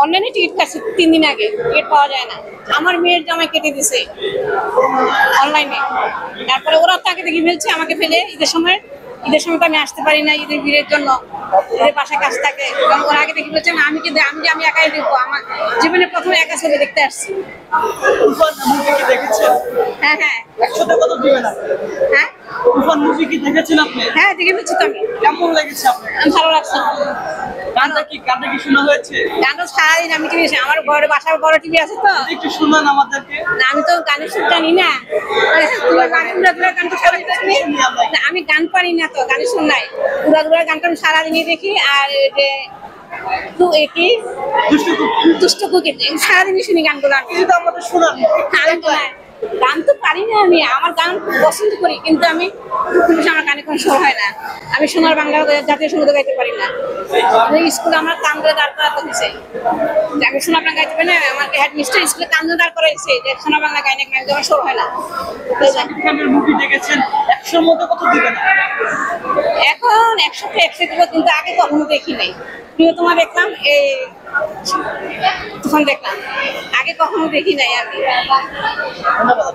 অনলাইনে টিকিট কাটছি 3 দিন আগে, টিকিট পাওয়া যায় না। আমার মেয়ের জামাই কেটে দিছে অনলাইনে। তারপরে ওরা তাকে দেখে ফেলছে, আমাকে ফেলে। ঈদের সময় তো আমি আসতে পারি না, ঈদের ভিড়ের জন্য, ঈদের বাসায় কাজ থাকে। ওরা আগে দেখে ফেলছে, আমি একাই দেখবো। আমার জীবনে প্রথমে একা ছবি দেখতে আসছি। তুফান মুভি কি দেখেছেন? হ্যাঁ হ্যাঁ 100তে কত দিবেন আপনি? হ্যাঁ তুফান মুভি কি দেখেছেন আপনি? হ্যাঁ দেখে ফেলছি তো আমি। কেমন লেগেছে আপনার? ভালো লাগছে। গানটা কি শোনা হয়েছে? গানটা সারাদিন আমি টিভি, আমার ঘরে বাসার বড় টিভি আছে তো। একটু শোনান আমাদেরকে। না, আমি তো গানের সুর জানি না। আমি গান পারি না তো, গানের সুর নাই। উড়া গানটা আমি সারাদিনই দেখি। আর যে দুষ্ট কুকি সারাদিনই শুনি গানগুলো। আমি আমাদের শোনান। গান তো পারি না আমি, আমার গান খুব পছন্দ করি, কিন্তু আমি আমার গানে কোনো শোর হয় না। আমি সোনার বাংলা জাতীয় সঙ্গীত গাইতে পারি না। স্কুলে আমার কান ধরে দাঁড় করাতে হয়েছে যে আমি সোনার বাংলা গাইতে পারি না। আমাকে হেড মিস্টার স্কুলে কান ধরে দাঁড় করাইছে যে সোনার বাংলা গাইনে আমার শোর হয় না। শাকিব খানের মুভি দেখেছেন, 100-র মধ্যে কত দিবেন? এখন 100-তে 100 দিব, কিন্তু আগে কখনো দেখি নাই। প্রিয়তমা দেখলাম, এই তুফান দেখলাম, আগে কখনো দেখি নাই আমি। ধন্যবাদ।